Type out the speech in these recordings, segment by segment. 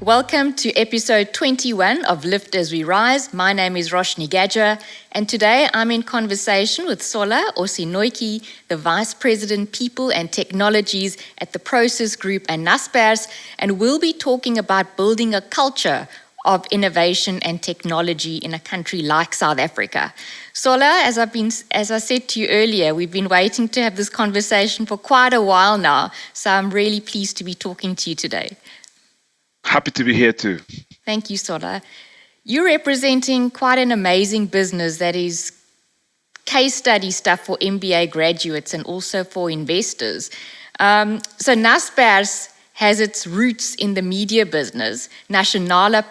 Welcome to episode 21 of Lift As We Rise. My name is Roshni Gajjar, and today I'm in conversation with Sola Osinoiki, the Vice President, People and Technologies at the Prosus Group and Naspers, and we'll be talking about building a culture of innovation and technology in a country like South Africa. Sola, as I said to you earlier, we've been waiting to have this conversation for quite a while now, so I'm really pleased to be talking to you today. Happy to be here too. Thank you, Sola. You're representing quite an amazing business that is case study stuff for MBA graduates and also for investors. So Naspers has its roots in the media business. Nasionale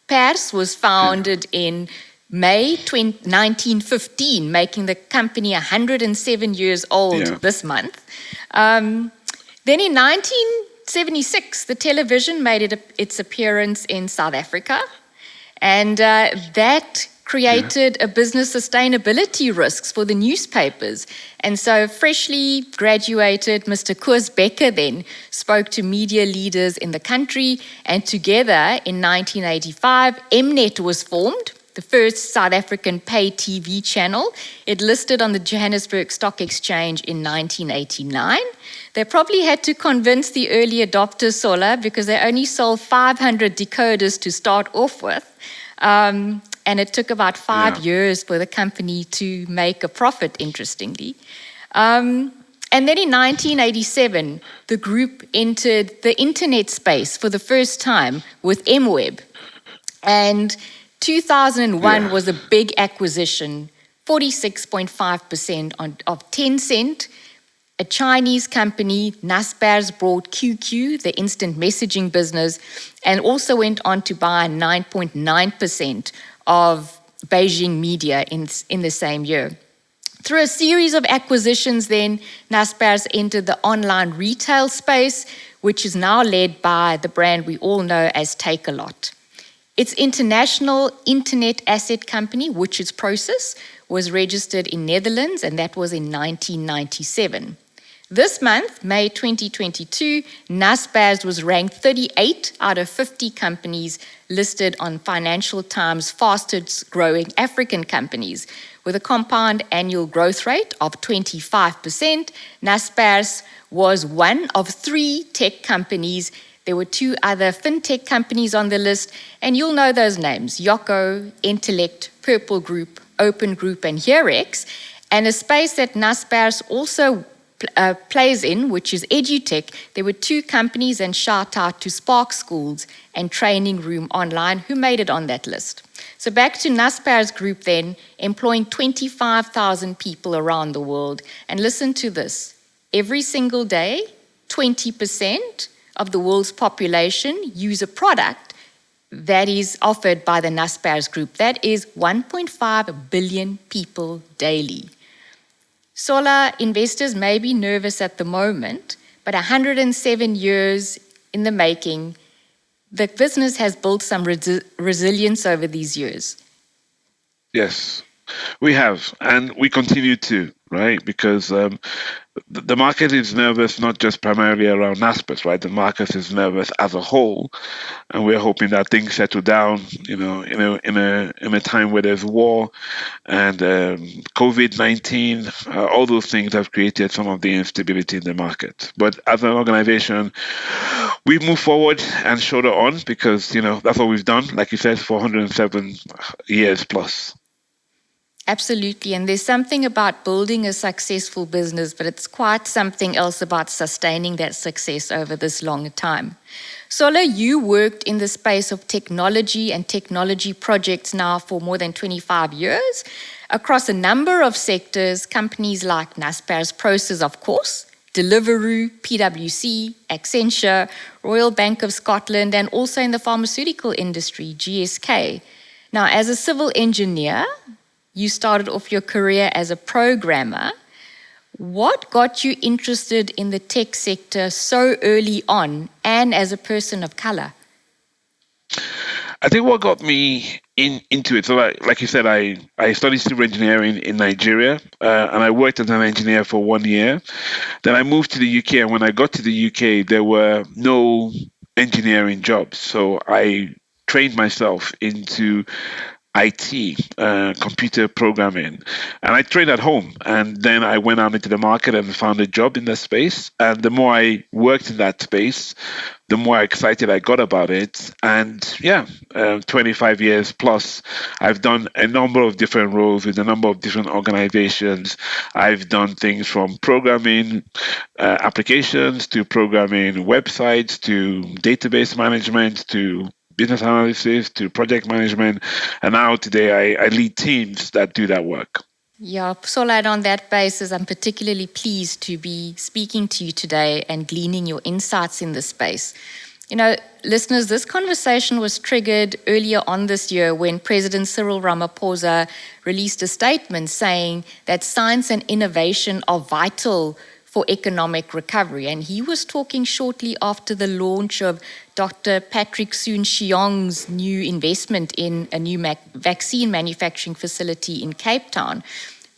Pers was founded in May 1915, making the company 107 years old this month. Then in 1976, the television made its appearance in South Africa, and that created a business sustainability risks for the newspapers. And so freshly graduated Mr. Koos Becker then spoke to media leaders in the country, and together in 1985, Mnet was formed, the first South African pay TV channel. It listed on the Johannesburg Stock Exchange in 1989. They probably had to convince the early adopters, Sola, because they only sold 500 decoders to start off with. And it took about 5 years for the company to make a profit, interestingly. And then in 1987, the group entered the internet space for the first time with MWeb. And 2001 was a big acquisition, 46.5% of Tencent. A Chinese company, Naspers, bought QQ, the instant messaging business, and also went on to buy 9.9% of Beijing Media in the same year. Through a series of acquisitions then, Naspers entered the online retail space, which is now led by the brand we all know as Takealot. Its international internet asset company, which is Prosus, was registered in Netherlands, and that was in 1997. This month, May 2022, Naspers was ranked 38 out of 50 companies listed on Financial Times' fastest growing African companies. With a compound annual growth rate of 25%, Naspers was one of 3 tech companies. There were 2 other fintech companies on the list, and you'll know those names: Yoko, Intellect, Purple Group, Open Group, and HearX. And a space that Naspers also plays in, which is EduTech. There were 2 companies, and shout out to Spark Schools and Training Room Online, who made it on that list. So back to Naspers Group then, employing 25,000 people around the world. And listen to this, every single day, 20% of the world's population use a product that is offered by the Naspers Group. That is 1.5 billion people daily. Sola, investors may be nervous at the moment, but 107 years in the making, the business has built some resilience over these years. Yes, we have, and we continue to, right? Because the market is nervous, not just primarily around Naspers, right? The market is nervous as a whole, and we're hoping that things settle down, in a time where there's war and COVID-19. All those things have created some of the instability in the market. But as an organization, we move forward and shoulder on because that's what we've done, like you said, for 107 years plus. Absolutely, and there's something about building a successful business, but it's quite something else about sustaining that success over this long time. Sola, you worked in the space of technology and technology projects now for more than 25 years across a number of sectors, companies like Naspers, Prosus, of course, Deliveroo, PwC, Accenture, Royal Bank of Scotland, and also in the pharmaceutical industry, GSK. Now, as a civil engineer, you started off your career as a programmer. What got you interested in the tech sector so early on and as a person of color? I think what got me into it, so like you said, I studied civil engineering in Nigeria, and I worked as an engineer for 1 year. Then I moved to the UK, and when I got to the UK, there were no engineering jobs. So I trained myself into IT, computer programming, and I trained at home. And then I went out into the market and found a job in that space. And the more I worked in that space, the more excited I got about it. And yeah, 25 years plus, I've done a number of different roles with a number of different organizations. I've done things from programming applications to programming websites to database management to business analysis to project management. And now today I lead teams that do that work. Yeah, Sola, and on that basis, I'm particularly pleased to be speaking to you today and gleaning your insights in this space. You know, listeners, this conversation was triggered earlier on this year when President Cyril Ramaphosa released a statement saying that science and innovation are vital for economic recovery. And he was talking shortly after the launch of Dr. Patrick Soon-Shiong's new investment in a new vaccine manufacturing facility in Cape Town.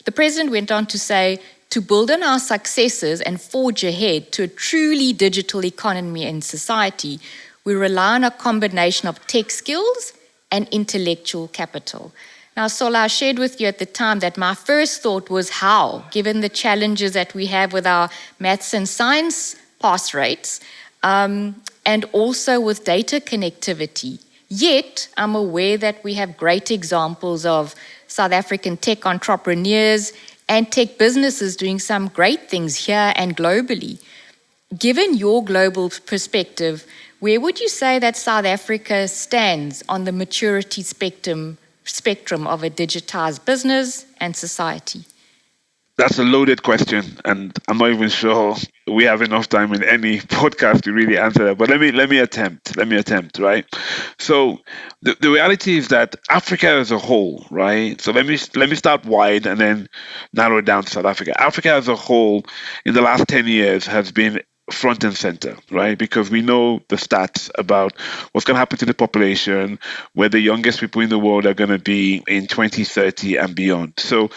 The president went on to say, to build on our successes and forge ahead to a truly digital economy and society, we rely on a combination of tech skills and intellectual capital. Now, Sola, I shared with you at the time that my first thought was how, given the challenges that we have with our maths and science pass rates, and also with data connectivity. Yet, I'm aware that we have great examples of South African tech entrepreneurs and tech businesses doing some great things here and globally. Given your global perspective, where would you say that South Africa stands on the maturity spectrum of a digitized business and society? That's a loaded question, and I'm not even sure we have enough time in any podcast to really answer that. But let me attempt. Let me attempt. Right. So the reality is that Africa as a whole, right? So let me start wide and then narrow it down to South Africa. Africa as a whole, in the last 10 years, has been front and center, right? Because we know the stats about what's going to happen to the population, where the youngest people in the world are going to be in 2030 and beyond. So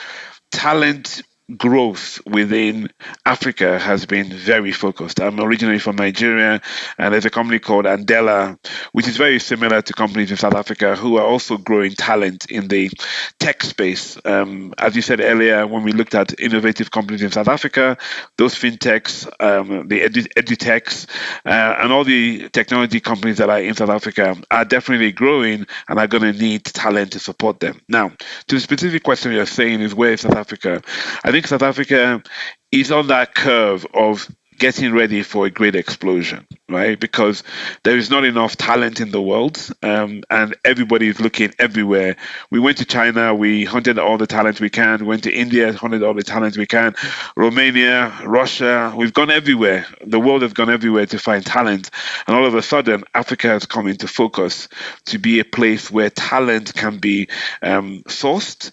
talent growth within Africa has been very focused. I'm originally from Nigeria, and there's a company called Andela, which is very similar to companies in South Africa who are also growing talent in the tech space. As you said earlier, when we looked at innovative companies in South Africa, those fintechs, the edutechs, and all the technology companies that are in South Africa are definitely growing and are going to need talent to support them. Now, to the specific question you're saying is where is South Africa? I think South Africa is on that curve of getting ready for a great explosion, right? Because there is not enough talent in the world, and everybody is looking everywhere. We went to China, we hunted all the talent we can. We went to India, hunted all the talent we can. Romania, Russia, we've gone everywhere. The world has gone everywhere to find talent. And all of a sudden, Africa has come into focus to be a place where talent can be sourced,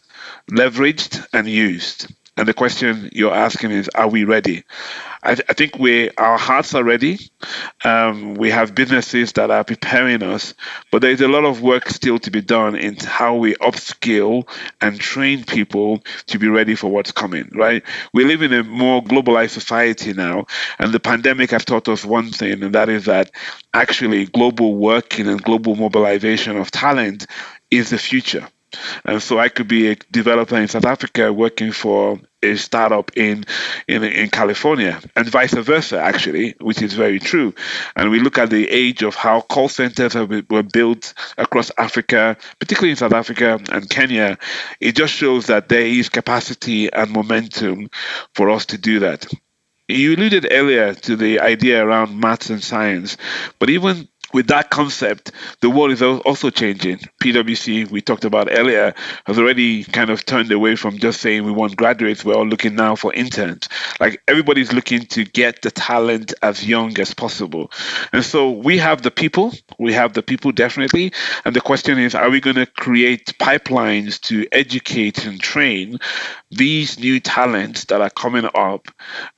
leveraged, and used. And the question you're asking is, are we ready? I think our hearts are ready. We have businesses that are preparing us, but there's a lot of work still to be done in how we upskill and train people to be ready for what's coming, right? We live in a more globalized society now, and the pandemic has taught us one thing, and that is that actually global working and global mobilization of talent is the future. And so I could be a developer in South Africa working for a startup in California, and vice versa, actually, which is very true. And we look at the age of how call centers were built across Africa, particularly in South Africa and Kenya. It just shows that there is capacity and momentum for us to do that. You alluded earlier to the idea around maths and science, but even with that concept, the world is also changing. PwC, we talked about earlier, has already kind of turned away from just saying we want graduates. We're all looking now for interns. Like everybody's looking to get the talent as young as possible. And so we have the people. We have the people definitely. And the question is, are we going to create pipelines to educate and train these new talents that are coming up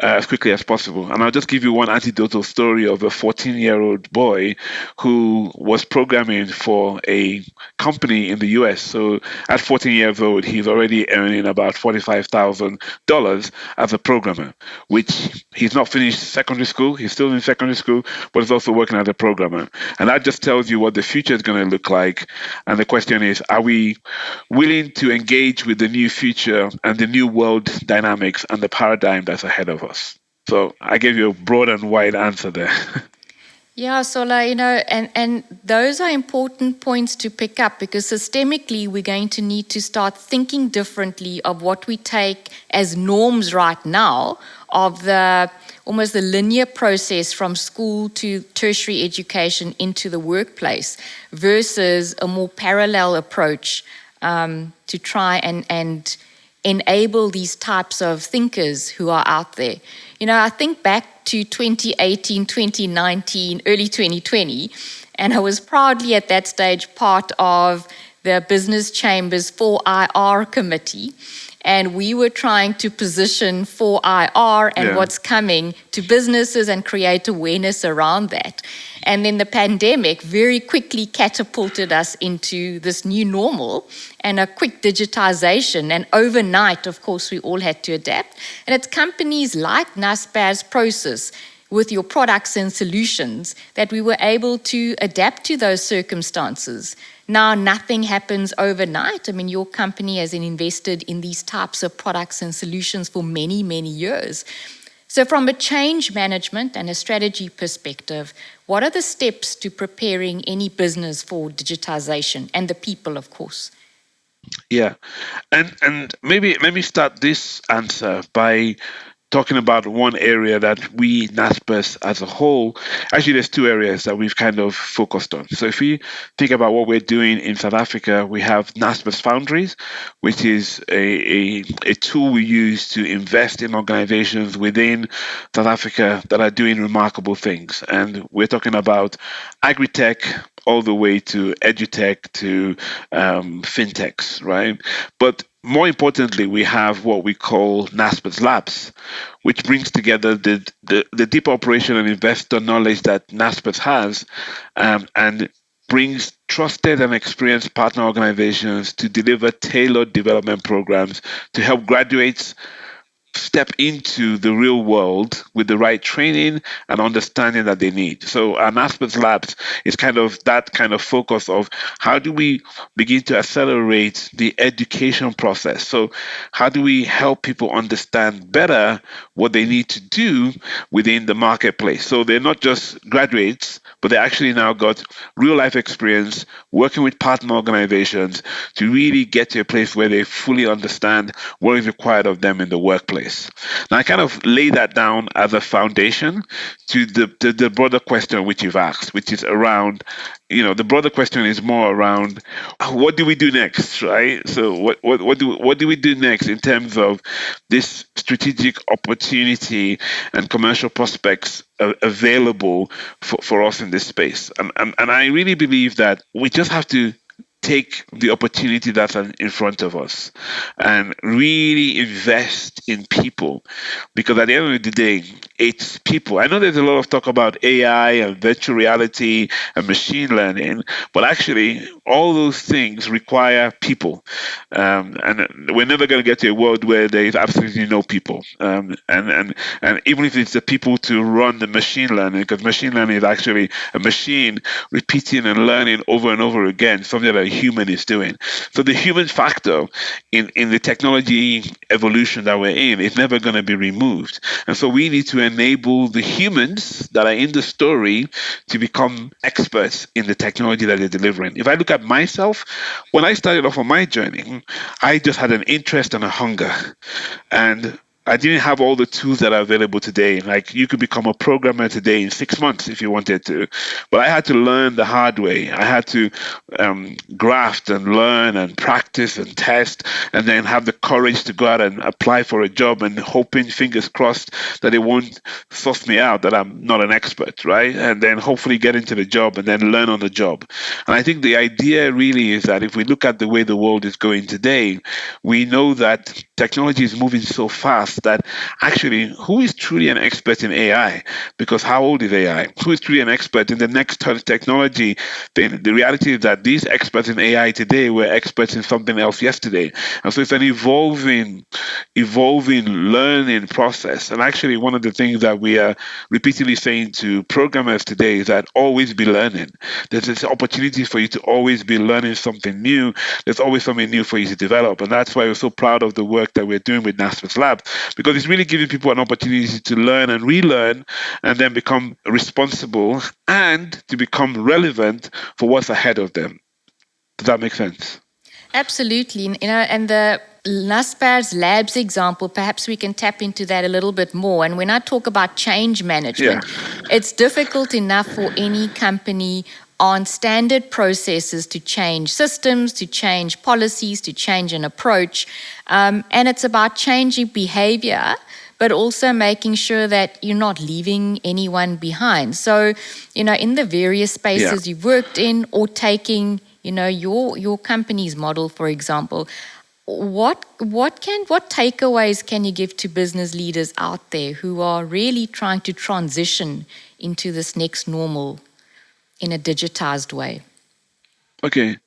as quickly as possible? And I'll just give you one anecdotal story of a 14-year-old boy who was programming for a company in the US. So at 14 years old, he's already earning about $45,000 as a programmer, which he's not finished secondary school. He's still in secondary school, but he's also working as a programmer. And that just tells you what the future is going to look like. And the question is, are we willing to engage with the new future and the new world dynamics and the paradigm that's ahead of us? So I gave you a broad and wide answer there. Yeah, Sola, and those are important points to pick up because systemically we're going to need to start thinking differently of what we take as norms right now of the almost the linear process from school to tertiary education into the workplace versus a more parallel approach to try and enable these types of thinkers who are out there. I think back to 2018, 2019, early 2020, and I was proudly at that stage part of the Business Chamber's 4IR committee. And we were trying to position 4IR and what's coming to businesses and create awareness around that. And then the pandemic very quickly catapulted us into this new normal and a quick digitization. And overnight, of course, we all had to adapt. And it's companies like Naspers, Prosus, with your products and solutions that we were able to adapt to those circumstances. Now, nothing happens overnight. I mean, your company has invested in these types of products and solutions for many, many years. So from a change management and a strategy perspective, what are the steps to preparing any business for digitization and the people, of course? Yeah. And maybe let me start this answer by talking about one area that we, Naspers as a whole, actually there's two areas that we've kind of focused on. So if we think about what we're doing in South Africa, we have Naspers Foundries, which is a tool we use to invest in organizations within South Africa that are doing remarkable things. And we're talking about agri-tech all the way to edutech to fintechs, right? But more importantly, we have what we call Naspers Labs, which brings together the deep operation and investor knowledge that Naspers has and brings trusted and experienced partner organizations to deliver tailored development programs to help graduates step into the real world with the right training and understanding that they need. So our Naspers Labs is kind of that kind of focus of how do we begin to accelerate the education process? So how do we help people understand better what they need to do within the marketplace? So they're not just graduates, but they actually now got real life experience working with partner organizations to really get to a place where they fully understand what is required of them in the workplace. Now, I kind of lay that down as a foundation to the broader question which you've asked, which is around, the broader question is more around what do we do next, right? So what do we do next in terms of this strategic opportunity and commercial prospects available for us in this space? And I really believe that we just have to take the opportunity that's in front of us and really invest in people, because at the end of the day, it's people. I know there's a lot of talk about AI and virtual reality and machine learning, but actually all those things require people, and we're never going to get to a world where there is absolutely no people, and even if it's the people to run the machine learning, because machine learning is actually a machine repeating and learning over and over again something that a human is doing. So the human factor in the technology evolution that we're in is never going to be removed. And so we need to enable the humans that are in the story to become experts in the technology that they're delivering. If I look at myself, when I started off on my journey, I just had an interest and a hunger. And I didn't have all the tools that are available today. Like, you could become a programmer today in 6 months if you wanted to. But I had to learn the hard way. I had to graft and learn and practice and test, and then have the courage to go out and apply for a job and hoping, fingers crossed, that it won't suss me out, that I'm not an expert, right? And then hopefully get into the job and then learn on the job. And I think the idea really is that if we look at the way the world is going today, we know that technology is moving so fast that actually, who is truly an expert in AI? Because how old is AI? Who is truly an expert in the next technology? Then the reality is that these experts in AI today were experts in something else yesterday, and so it's an evolving learning process. And actually, one of the things that we are repeatedly saying to programmers today is that always be learning. There's this opportunity for you to always be learning something new. There's always something new for you to develop. And that's why we're so proud of the work that we're doing with Naspers Lab, because it's really giving people an opportunity to learn and relearn and then become responsible and to become relevant for what's ahead of them. Does that make sense? Absolutely. And the Naspers Labs example, perhaps we can tap into that a little bit more. And when I talk about change management, it's difficult enough for any company on standard processes to change systems, to change policies, to change an approach. And it's about changing behavior, but also making sure that you're not leaving anyone behind. So, in the various spaces you've worked in or taking your company's model, for example, what takeaways can you give to business leaders out there who are really trying to transition into this next normal in a digitized way? Okay.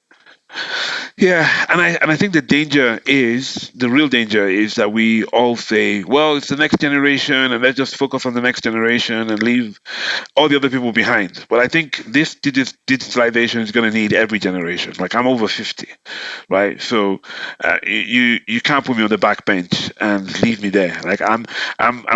Yeah, and I think the real danger is that we all say, well, it's the next generation, and let's just focus on the next generation and leave all the other people behind. But I think this digitalization is going to need every generation. Like I'm over 50, right? So you can't put me on the back bench and leave me there. Like I'm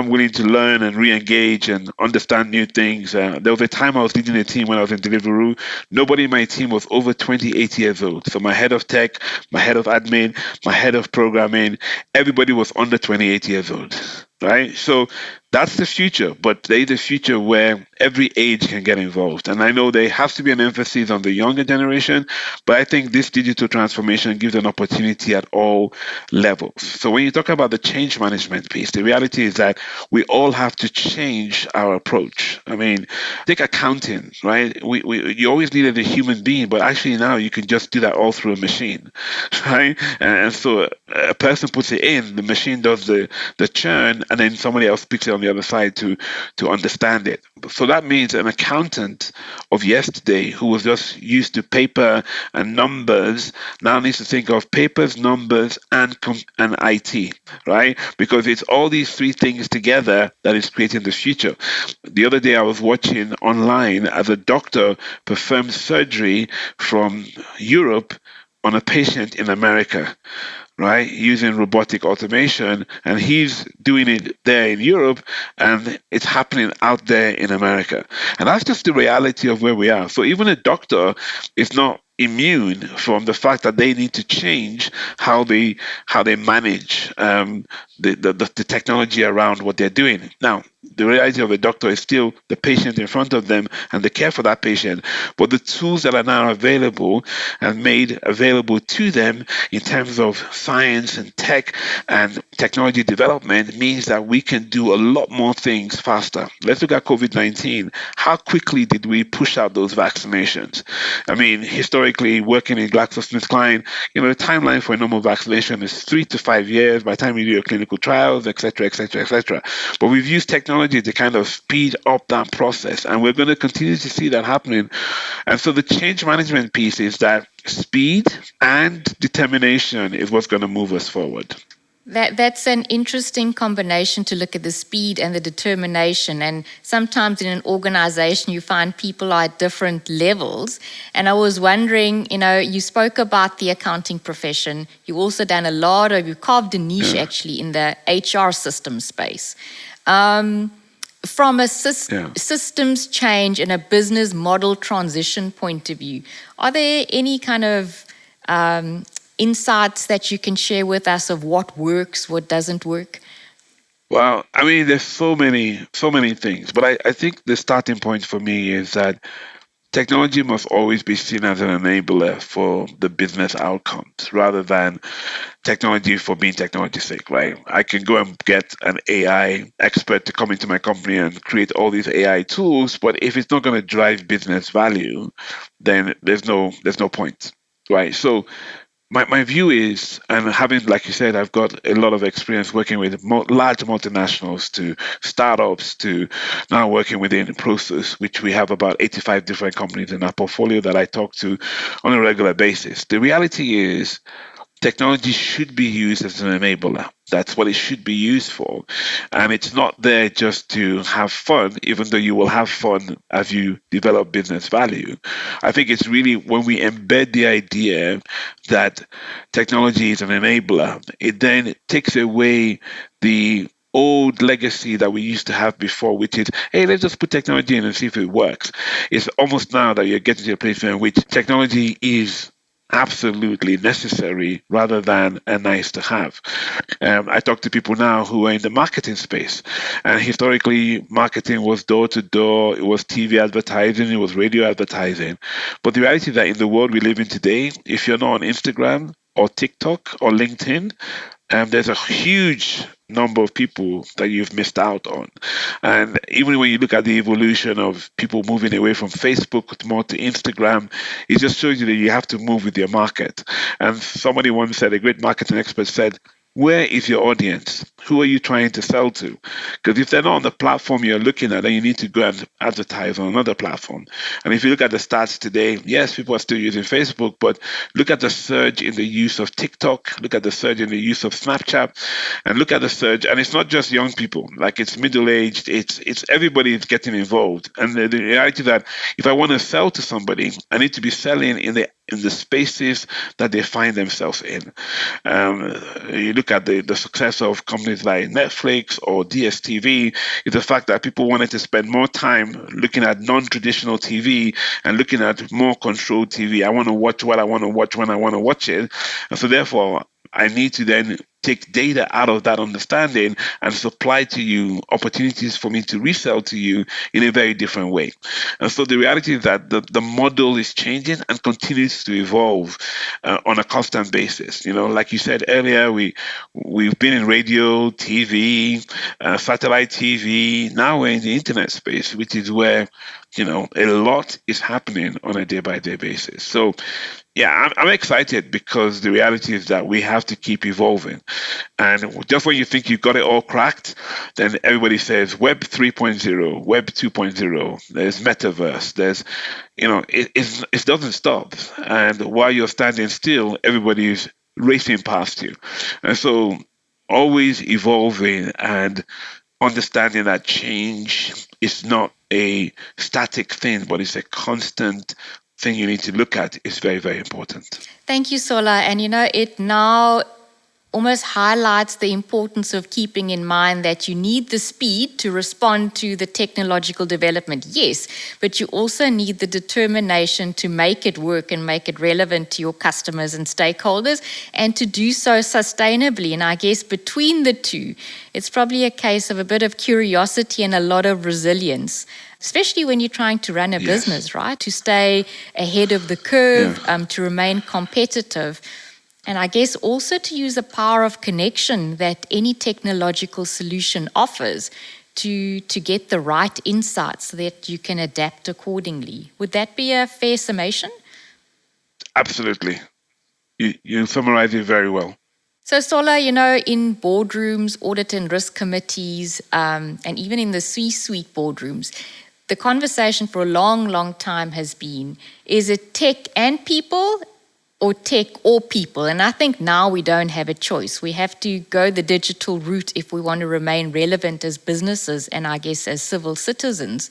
willing to learn and re-engage and understand new things. There was a time I was leading a team when I was in Deliveroo. Nobody in my team was over 28 years old. So my head of tech, my head of admin, my head of programming, everybody was under 28 years old, right? So that's the future, but there is a future where every age can get involved. And I know there has to be an emphasis on the younger generation, but I think this digital transformation gives an opportunity at all levels. So when you talk about the change management piece, the reality is that we all have to change our approach. I mean, take accounting, right? You always needed a human being, but actually now you can just do that all through a machine, right? And so a person puts it in, the machine does the churn, and then somebody else picks it on the other side to understand it. So that means an accountant of yesterday who was just used to paper and numbers now needs to think of papers, numbers, and IT, right? Because it's all these three things together that is creating the future. The other day I was watching online as a doctor performed surgery from Europe on a patient in America, right, using robotic automation, and he's doing it there in Europe, and it's happening out there in America. And that's just the reality of where we are. So even a doctor is not immune from the fact that they need to change how they manage the technology around what they're doing. Now, the reality of a doctor is still the patient in front of them and the care for that patient, but the tools that are now available and made available to them in terms of science and tech and technology development means that we can do a lot more things faster. Let's look at COVID-19. How quickly did we push out those vaccinations? I mean, historically, working in GlaxoSmithKline, the timeline for a normal vaccination is 3 to 5 years by the time you do your clinical trials, et cetera, et cetera, et cetera. But we've used technology to kind of speed up that process, and we're going to continue to see that happening. And so the change management piece is that speed and determination is what's going to move us forward. That's an interesting combination to look at the speed and the determination. And sometimes in an organization, you find people are at different levels. And I was wondering, you spoke about the accounting profession. You also done you carved a niche actually in the HR system space. From a systems change and a business model transition point of view, are there any kind of insights that you can share with us of what works, what doesn't work? Well, I mean, there's so many things, but I think the starting point for me is that technology must always be seen as an enabler for the business outcomes rather than technology for being technology's sake, right? I can go and get an AI expert to come into my company and create all these AI tools, but if it's not going to drive business value, then there's no point, right? So my view is, and having, like you said, I've got a lot of experience working with large multinationals to startups to now working within Prosus, which we have about 85 different companies in our portfolio that I talk to on a regular basis. The reality is technology should be used as an enabler. That's what it should be used for. And it's not there just to have fun, even though you will have fun as you develop business value. I think it's really when we embed the idea that technology is an enabler, it then takes away the old legacy that we used to have before, which is, hey, let's just put technology in and see if it works. It's almost now that you're getting to a place in which technology is absolutely necessary rather than a nice to have. I talk to people now who are in the marketing space, and historically, marketing was door to door, it was TV advertising, it was radio advertising. But the reality is that in the world we live in today, if you're not on Instagram or TikTok or LinkedIn, there's a huge number of people that you've missed out on. And even when you look at the evolution of people moving away from Facebook more to Instagram, it just shows you that you have to move with your market. And somebody once said, a great marketing expert said, where is your audience? Who are you trying to sell to? Because if they're not on the platform you're looking at, then you need to go and advertise on another platform. And if you look at the stats today, yes, people are still using Facebook, but look at the surge in the use of TikTok, look at the surge in the use of Snapchat, and look at the surge. And it's not just young people, like it's middle-aged, it's everybody is getting involved. And the reality that if I want to sell to somebody, I need to be selling in the spaces that they find themselves in. You look at the success of companies like Netflix or DSTV, is the fact that people wanted to spend more time looking at non-traditional TV and looking at more controlled TV. I want to watch what I want to watch when I want to watch it. And so therefore, I need to then take data out of that understanding and supply to you opportunities for me to resell to you in a very different way. And so the reality is that the model is changing and continues to evolve on a constant basis. You know, like you said earlier, we've been in radio, TV, satellite TV. Now we're in the internet space, which is where a lot is happening on a day-by-day basis. So yeah, I'm excited because the reality is that we have to keep evolving. And just when you think you've got it all cracked, then everybody says Web 3.0, Web 2.0, there's metaverse, there's, it doesn't stop. And while you're standing still, everybody's racing past you. And so always evolving and understanding that change is not a static thing, but it's a constant thing you need to look at is very, very important. Thank you, Sola. And it now almost highlights the importance of keeping in mind that you need the speed to respond to the technological development, yes, but you also need the determination to make it work and make it relevant to your customers and stakeholders, and to do so sustainably. And I guess between the two, it's probably a case of a bit of curiosity and a lot of resilience, especially when you're trying to run a business, right? To stay ahead of the curve, to remain competitive. And I guess also to use the power of connection that any technological solution offers to get the right insights so that you can adapt accordingly. Would that be a fair summation? Absolutely. You summarize it very well. So Sola, in boardrooms, audit and risk committees, and even in the C-suite boardrooms, the conversation for a long, long time has been, is it tech and people or tech or people? And I think now we don't have a choice. We have to go the digital route if we want to remain relevant as businesses and I guess as civil citizens.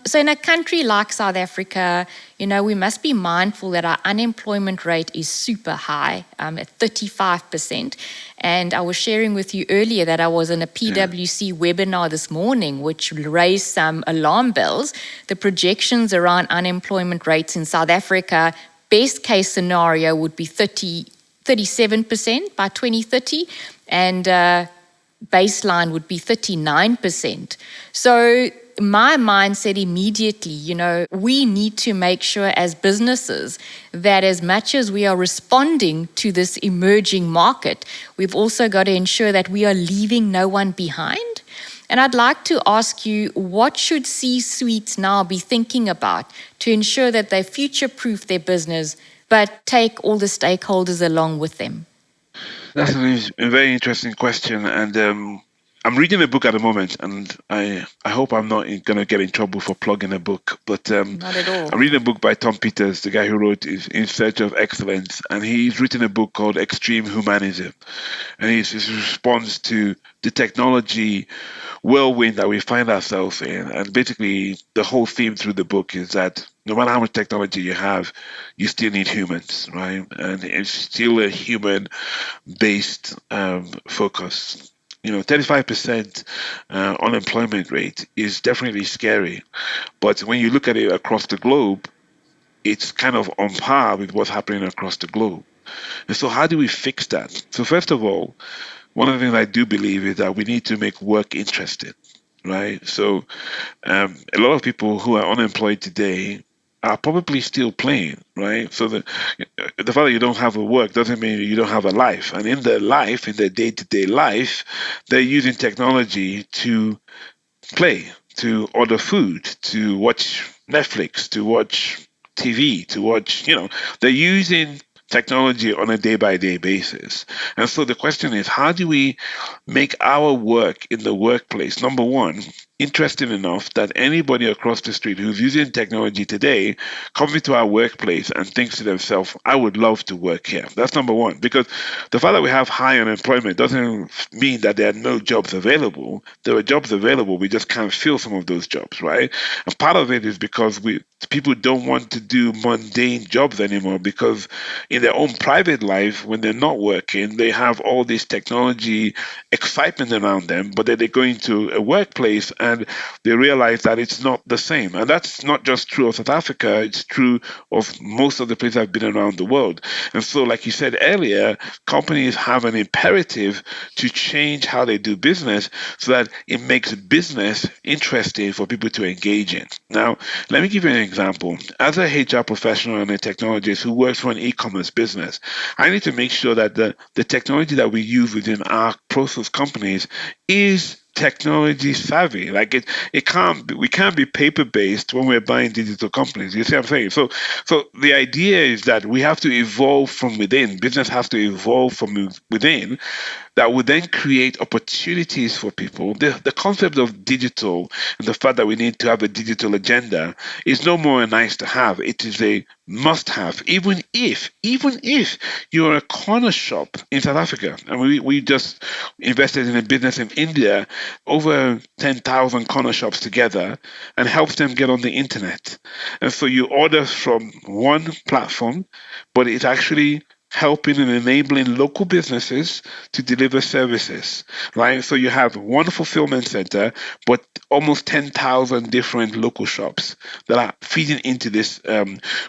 So in a country like South Africa, we must be mindful that our unemployment rate is super high, at 35%. And I was sharing with you earlier that I was in a PwC webinar this morning, which raised some alarm bells. The projections around unemployment rates in South Africa, best case scenario would be 37% by 2030, and baseline would be 39%. So my mind said immediately, we need to make sure as businesses that as much as we are responding to this emerging market, we've also got to ensure that we are leaving no one behind. And I'd like to ask you, what should C-suites now be thinking about to ensure that they future-proof their business, but take all the stakeholders along with them? That's a very interesting question, and I'm reading a book at the moment, and I hope I'm not going to get in trouble for plugging a book, but Not at all. I'm reading a book by Tom Peters, the guy who wrote In Search of Excellence, and he's written a book called Extreme Humanism, and it's his response to the technology whirlwind that we find ourselves in. And basically, the whole theme through the book is that no matter how much technology you have, you still need humans, right? And it's still a human based focus. 35% unemployment rate is definitely scary. But when you look at it across the globe, it's kind of on par with what's happening across the globe. And so, how do we fix that? So, first of all, one of the things I do believe is that we need to make work interesting, right? So, a lot of people who are unemployed today are probably still playing, right? So the fact that you don't have a work doesn't mean you don't have a life. And in their life, in their day-to-day life, they're using technology to play, to order food, to watch Netflix, to watch TV, to watch, they're using technology on a day by day basis. And so the question is, how do we make our work in the workplace, number one, interesting enough that anybody across the street who's using technology today comes into our workplace and thinks to themselves, I would love to work here. That's number one. Because the fact that we have high unemployment doesn't mean that there are no jobs available. There are jobs available. We just can't fill some of those jobs, right? And part of it is because people don't want to do mundane jobs anymore, because in their own private life, when they're not working, they have all this technology excitement around them, but then they go into a workplace and they realize that it's not the same. And that's not just true of South Africa, it's true of most of the places I've been around the world. And so, like you said earlier, companies have an imperative to change how they do business so that it makes business interesting for people to engage in. Now, let me give you an example. As a HR professional and a technologist who works for an e-commerce business, I need to make sure that the technology that we use within our process companies is technology savvy. Like it can't be, we can't be paper based when we're buying digital companies. You see what I'm saying? So the idea is that we have to evolve from within. Business has to evolve from within. That would then create opportunities for people. The concept of digital and the fact that we need to have a digital agenda is no more a nice to have. It is a must have. Even if you're a corner shop in South Africa, and we just invested in a business in India, over 10,000 corner shops together, and helps them get on the internet. And so you order from one platform, but it's actually helping and enabling local businesses to deliver services, right? So you have one fulfillment center, but almost 10,000 different local shops that are feeding into this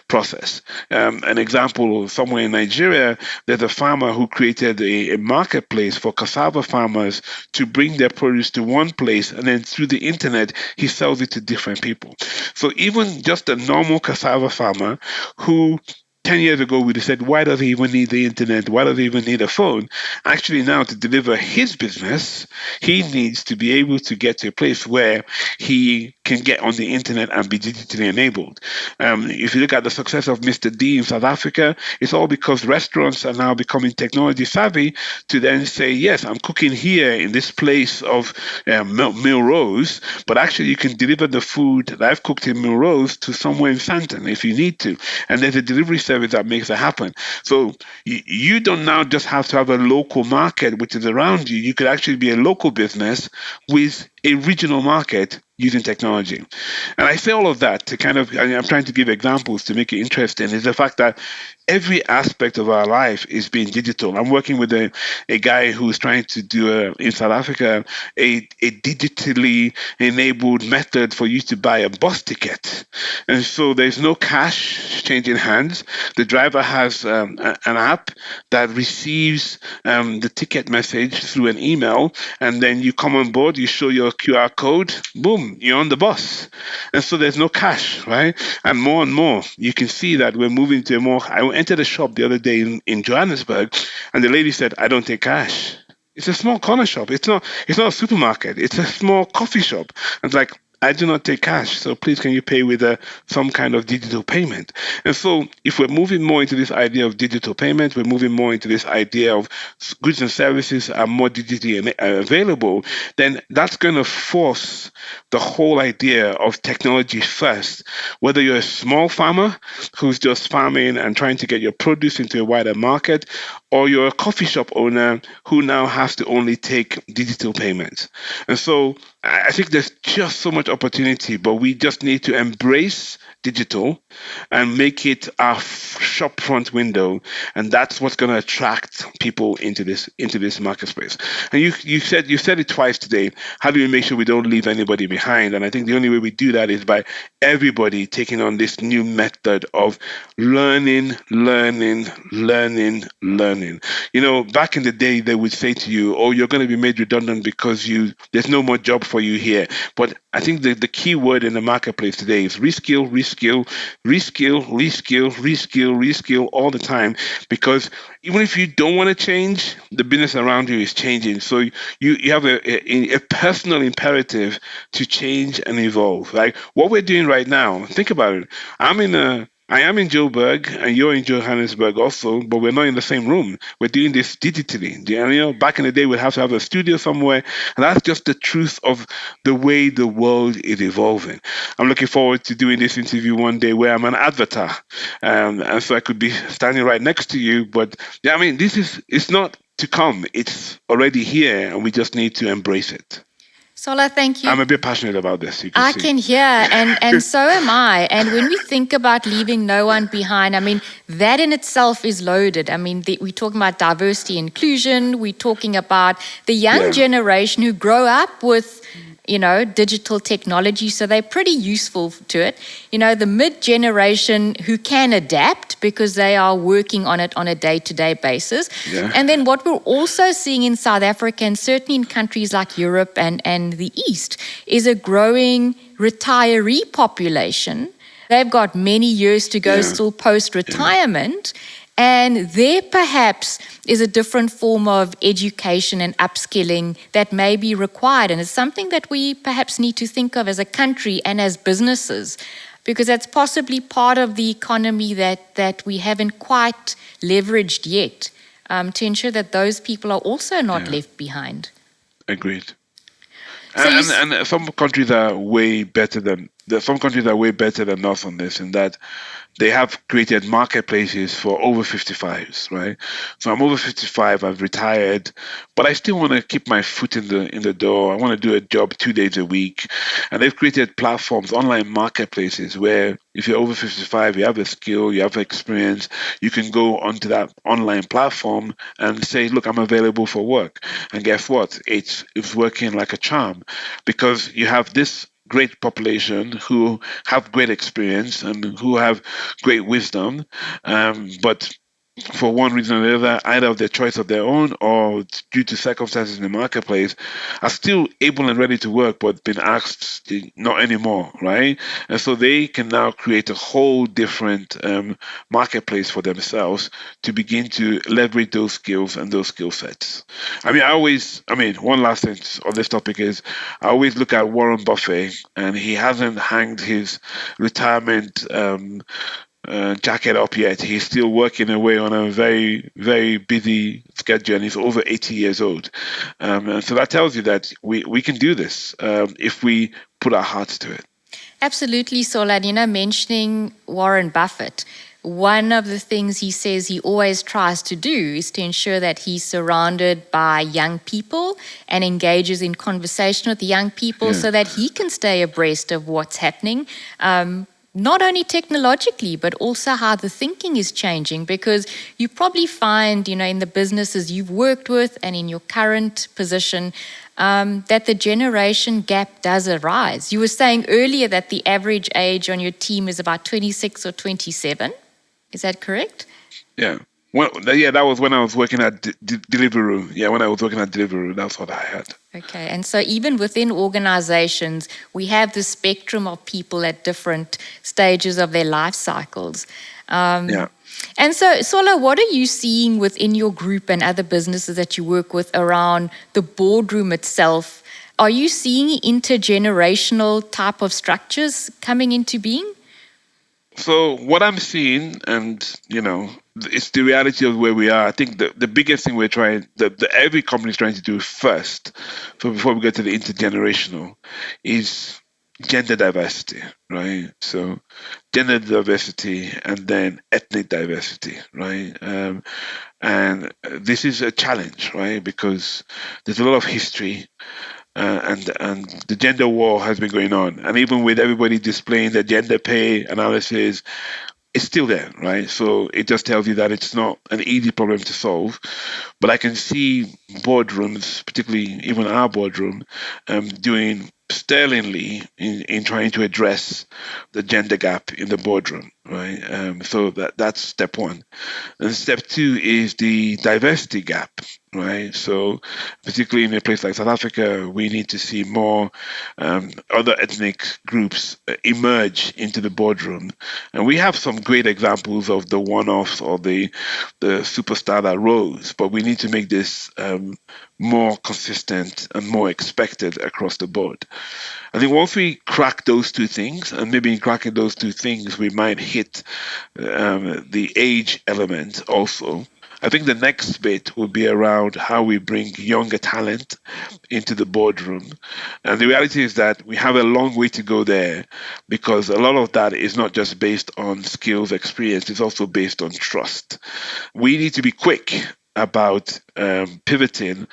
process. An example, somewhere in Nigeria, there's a farmer who created a marketplace for cassava farmers to bring their produce to one place, and then through the internet, he sells it to different people. So even just a normal cassava farmer who 10 years ago, we'd have said, why does he even need the internet? Why does he even need a phone? Actually, now to deliver his business, he needs to be able to get to a place where he can get on the internet and be digitally enabled. If you look at the success of Mr. D in South Africa, it's all because restaurants are now becoming technology savvy to then say, yes, I'm cooking here in this place of Melrose, but actually you can deliver the food that I've cooked in Melrose to somewhere in Santon if you need to. And there's a delivery service that makes it happen. So you don't now just have to have a local market which is around you. You could actually be a local business with a regional market using technology. And I say all of that to I'm trying to give examples to make it interesting, is the fact that every aspect of our life is being digital. I'm working with a guy who's trying to do in South Africa a digitally enabled method for you to buy a bus ticket. And so there's no cash changing hands. The driver has an app that receives the ticket message through an email, and then you come on board, you show your QR code, boom, you're on the bus. And so there's no cash, right? And more, you can see that we're moving to a more. I entered a shop the other day in Johannesburg, and the lady said, I don't take cash. It's a small corner shop. It's not a supermarket. It's a small coffee shop. And it's like, I do not take cash, so please can you pay with some kind of digital payment? And so if we're moving more into this idea of digital payment, we're moving more into this idea of goods and services are more digitally available, then that's going to force the whole idea of technology first. Whether you're a small farmer who's just farming and trying to get your produce into a wider market, or you're a coffee shop owner who now has to only take digital payments. And so I think there's just so much opportunity, but we just need to embrace digital and make it our shop front window, and that's what's going to attract people into this market space. And you said it twice today. How do we make sure we don't leave anybody behind? And I think the only way we do that is by everybody taking on this new method of learning, learning, learning, learning. You know, back in the day, they would say to you, "Oh, you're going to be made redundant because there's no more job for you here." But I think the key word in the marketplace today is reskill, reskill, reskill, reskill, reskill, reskill all the time. Because even if you don't want to change, the business around you is changing. So you have a personal imperative to change and evolve. Like what we're doing right now, think about it. I am in Joburg and you're in Johannesburg also, but we're not in the same room. We're doing this digitally. And, you know, back in the day, we'd have to have a studio somewhere. And that's just the truth of the way the world is evolving. I'm looking forward to doing this interview one day where I'm an avatar. And so I could be standing right next to you. But yeah, I mean, it's not to come. It's already here and we just need to embrace it. Sola, thank you. I'm a bit passionate about this, you can I see. can hear, and so am I. And when we think about leaving no one behind, I mean, that in itself is loaded. I mean, we're talking about diversity, inclusion. We're talking about the young generation who grow up with, you know, digital technology, so they're pretty useful to it. You know, the mid-generation who can adapt because they are working on it on a day-to-day basis. Yeah. And then what we're also seeing in South Africa, and certainly in countries like Europe and the East, is a growing retiree population. They've got many years to go still post-retirement. And there perhaps is a different form of education and upskilling that may be required. And it's something that we perhaps need to think of as a country and as businesses, because that's possibly part of the economy that we haven't quite leveraged yet, to ensure that those people are also not left behind. Agreed. So and some countries are way better than us on this, in that they have created marketplaces for over 55s, right? So I'm over 55, I've retired, but I still want to keep my foot in the door. I want to do a job 2 days a week. And they've created platforms, online marketplaces, where if you're over 55, you have a skill, you have experience, you can go onto that online platform and say, look, I'm available for work. And guess what? It's working like a charm, because you have this great population who have great experience and who have great wisdom, but for one reason or the other, either of their choice of their own or due to circumstances in the marketplace, are still able and ready to work, but been asked not anymore, right? And so they can now create a whole different marketplace for themselves to begin to leverage those skills and those skill sets. One last thing on this topic is I always look at Warren Buffett, and he hasn't hanged his retirement jacket up yet. He's still working away on a very, very busy schedule, and he's over 80 years old. And so that tells you that we can do this if we put our hearts to it. Absolutely, Sola. You know, mentioning Warren Buffett, one of the things he says he always tries to do is to ensure that he's surrounded by young people and engages in conversation with the young people so that he can stay abreast of what's happening. Not only technologically, but also how the thinking is changing, because you probably find, you know, in the businesses you've worked with and in your current position, that the generation gap does arise. You were saying earlier that the average age on your team is about 26 or 27. Is that correct? Yeah. Well, that was when I was working at Deliveroo. Yeah, when I was working at Deliveroo, that's what I had. Okay, and so even within organizations, we have the spectrum of people at different stages of their life cycles. And so, Sola, what are you seeing within your group and other businesses that you work with around the boardroom itself? Are you seeing intergenerational type of structures coming into being? So what I'm seeing, and it's the reality of where we are. I think the biggest thing we're trying, that every company is trying to do first, so before we get to the intergenerational, is gender diversity, right? So gender diversity and then ethnic diversity, right? And this is a challenge, right? Because there's a lot of history and the gender war has been going on. And even with everybody displaying the gender pay analysis, it's still there, right? So it just tells you that it's not an easy problem to solve. But I can see boardrooms, particularly even our boardroom, doing sterlingly in trying to address the gender gap in the boardroom, right? So that's step one. And step two is the diversity gap, right? So, particularly in a place like South Africa, we need to see more other ethnic groups emerge into the boardroom. And we have some great examples of the one-offs or the superstar that rose, but we need to make this more consistent and more expected across the board. I think once we crack those two things, and maybe in cracking those two things, we might hit the age element also. I think the next bit will be around how we bring younger talent into the boardroom. And the reality is that we have a long way to go there because a lot of that is not just based on skills, experience, it's also based on trust. We need to be quick about pivoting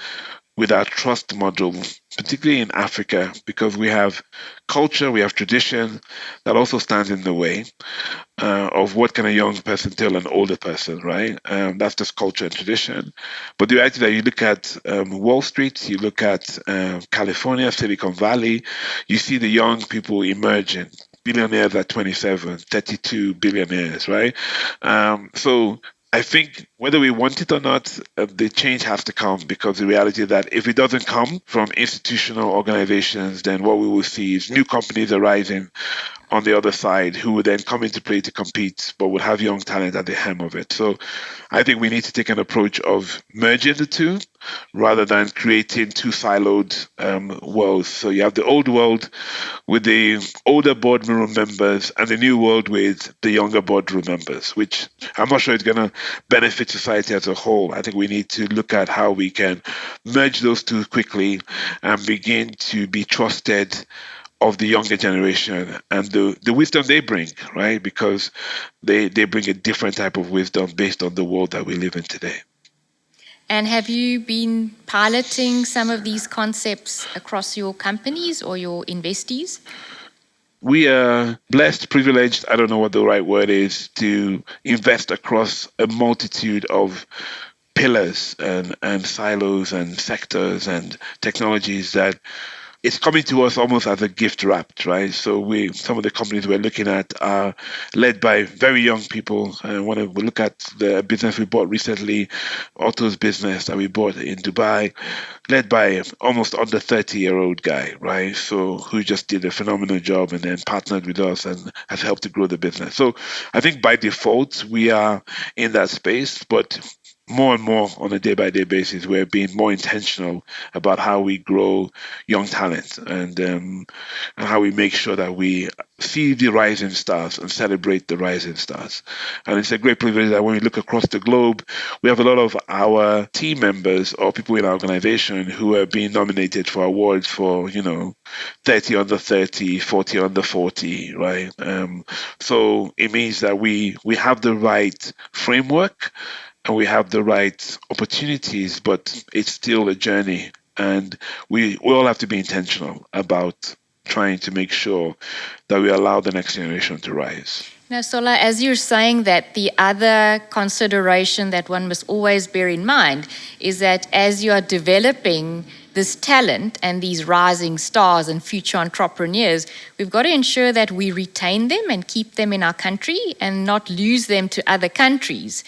with our trust model, particularly in Africa, because we have culture, we have tradition that also stands in the way of what can a young person tell an older person, right? That's just culture and tradition. But the reality that you look at Wall Street, you look at California, Silicon Valley, you see the young people emerging. Billionaires at 27, 32 billionaires, right? So I think whether we want it or not, the change has to come because the reality is that if it doesn't come from institutional organizations, then what we will see is new companies arising on the other side who would then come into play to compete, but would have young talent at the helm of it. So I think we need to take an approach of merging the two rather than creating two siloed worlds. So you have the old world with the older boardroom members and the new world with the younger boardroom members, which I'm not sure it's going to benefit society as a whole. I think we need to look at how we can merge those two quickly and begin to be trusted of the younger generation and the wisdom they bring, right? Because they bring a different type of wisdom based on the world that we live in today. And have you been piloting some of these concepts across your companies or your investees? We are blessed, privileged, I don't know what the right word is, to invest across a multitude of pillars and silos and sectors and technologies that it's coming to us almost as a gift wrapped, right? So some of the companies we're looking at are led by very young people. And when we look at the business we bought recently, Otto's business that we bought in Dubai, led by almost under 30-year-old guy, right? So who just did a phenomenal job and then partnered with us and has helped to grow the business. So I think by default we are in that space, but more and more on a day-by-day basis, we're being more intentional about how we grow young talent and how we make sure that we see the rising stars and celebrate the rising stars. And it's a great privilege that when we look across the globe, we have a lot of our team members or people in our organization who are being nominated for awards for, 30 under 30, 40 under 40, right? So it means that we have the right framework and we have the right opportunities, but it's still a journey. And we all have to be intentional about trying to make sure that we allow the next generation to rise. Now, Sola, as you're saying that, the other consideration that one must always bear in mind is that as you are developing this talent and these rising stars and future entrepreneurs, we've got to ensure that we retain them and keep them in our country and not lose them to other countries.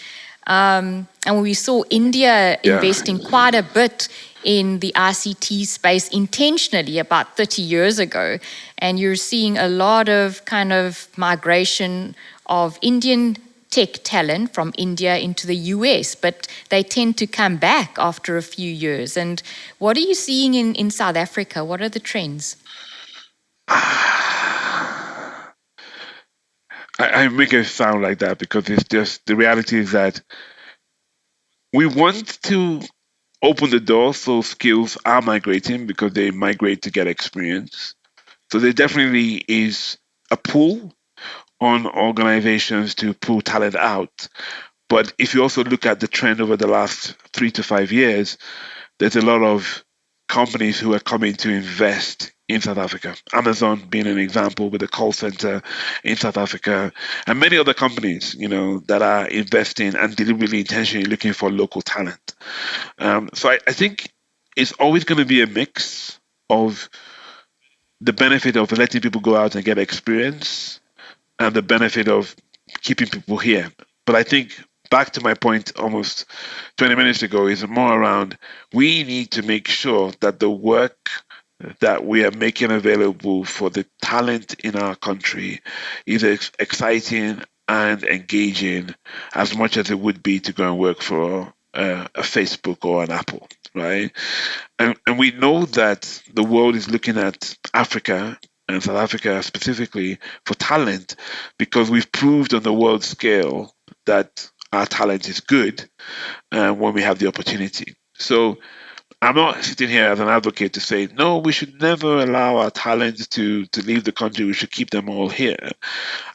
And we saw India investing quite a bit in the ICT space intentionally about 30 years ago. And you're seeing a lot of kind of migration of Indian tech talent from India into the US, but they tend to come back after a few years. And what are you seeing in South Africa? What are the trends? I make it sound like that because it's just the reality is that we want to open the door so skills are migrating because they migrate to get experience. So there definitely is a pull on organizations to pull talent out. But if you also look at the trend over the last 3 to 5 years, there's a lot of companies who are coming to invest in South Africa. Amazon being an example with a call center in South Africa, and many other companies, that are investing and deliberately, intentionally looking for local talent. So I think it's always going to be a mix of the benefit of letting people go out and get experience and the benefit of keeping people here. But I think back to my point almost 20 minutes ago is more around we need to make sure that the work that we are making available for the talent in our country is exciting and engaging as much as it would be to go and work for a Facebook or an Apple, right? And we know that the world is looking at Africa and South Africa specifically for talent because we've proved on the world scale that our talent is good when we have the opportunity. So I'm not sitting here as an advocate to say, no, we should never allow our talents to leave the country. We should keep them all here.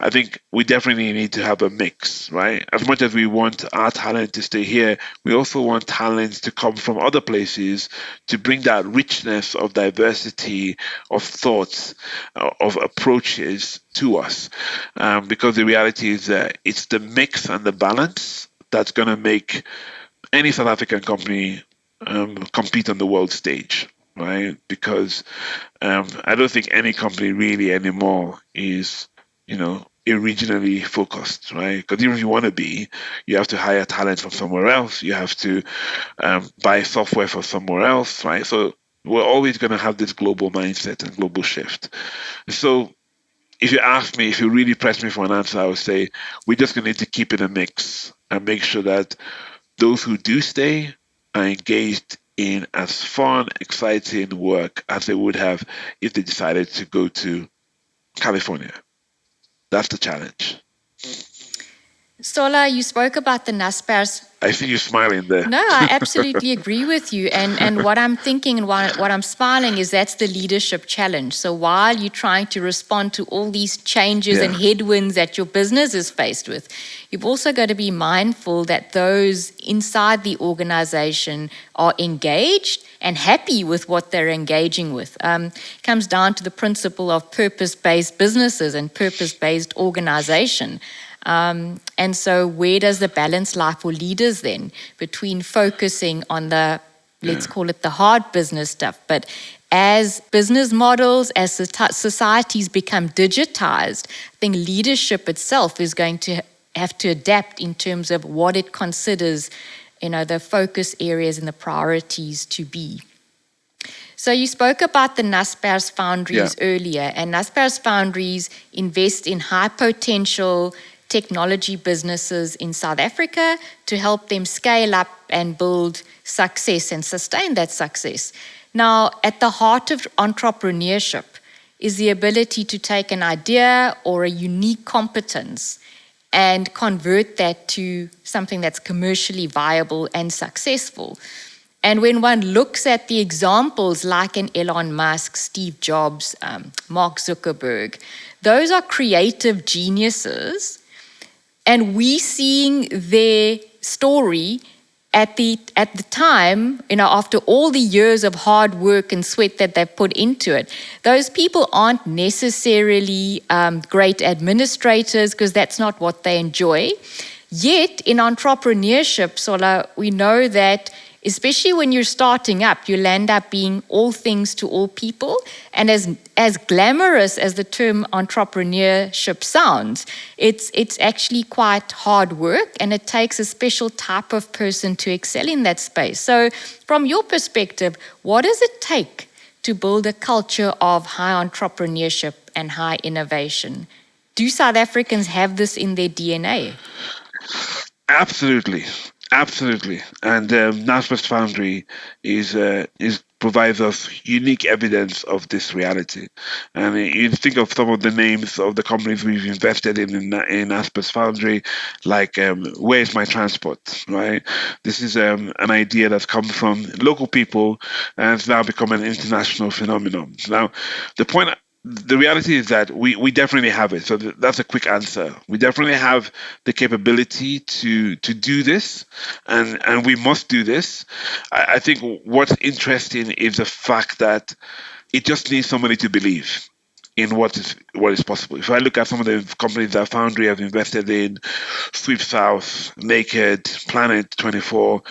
I think we definitely need to have a mix, right? As much as we want our talent to stay here, we also want talents to come from other places to bring that richness of diversity of thoughts, of approaches to us. Because the reality is that it's the mix and the balance that's going to make any South African company compete on the world stage, right? Because I don't think any company really anymore is, originally focused, right? Because even if you want to be, you have to hire talent from somewhere else. You have to buy software from somewhere else, right? So we're always going to have this global mindset and global shift. So if you ask me, if you really press me for an answer, I would say we're just going to need to keep it a mix and make sure that those who do stay are engaged in as fun, exciting work as they would have if they decided to go to California. That's the challenge. Sola, you spoke about the Naspers. I see you smiling there. No, I absolutely agree with you. And what I'm thinking and what I'm smiling is that's the leadership challenge. So while you're trying to respond to all these changes and headwinds that your business is faced with, you've also got to be mindful that those inside the organization are engaged and happy with what they're engaging with. Comes down to the principle of purpose-based businesses and purpose-based organization. And so where does the balance lie for leaders then between focusing on the, let's call it the hard business stuff, but as business models, as societies become digitized, I think leadership itself is going to have to adapt in terms of what it considers, the focus areas and the priorities to be. So you spoke about the Naspers Foundries earlier, and Naspers Foundries invest in high potential technology businesses in South Africa to help them scale up and build success and sustain that success. Now, at the heart of entrepreneurship is the ability to take an idea or a unique competence and convert that to something that's commercially viable and successful. And when one looks at the examples like an Elon Musk, Steve Jobs, Mark Zuckerberg, those are creative geniuses. And we seeing their story at the time, after all the years of hard work and sweat that they've put into it, those people aren't necessarily great administrators because that's not what they enjoy. Yet in entrepreneurship, Sola, we know that especially when you're starting up, you'll end up being all things to all people. And as glamorous as the term entrepreneurship sounds, it's actually quite hard work, and it takes a special type of person to excel in that space. So from your perspective, what does it take to build a culture of high entrepreneurship and high innovation? Do South Africans have this in their DNA? Absolutely, absolutely. And Naspers Foundry is provides us unique evidence of this reality. And you think of some of the names of the companies we've invested in Naspers Foundry, like Where's My Transport, right? This is an idea that's come from local people and it's now become an international phenomenon. Now, the point the reality is that we definitely have it. So that's a quick answer. We definitely have the capability to do this, and we must do this. I think what's interesting is the fact that it just needs somebody to believe in what is possible. If I look at some of the companies that Foundry have invested in, Sweep South, Naked, Planet 24,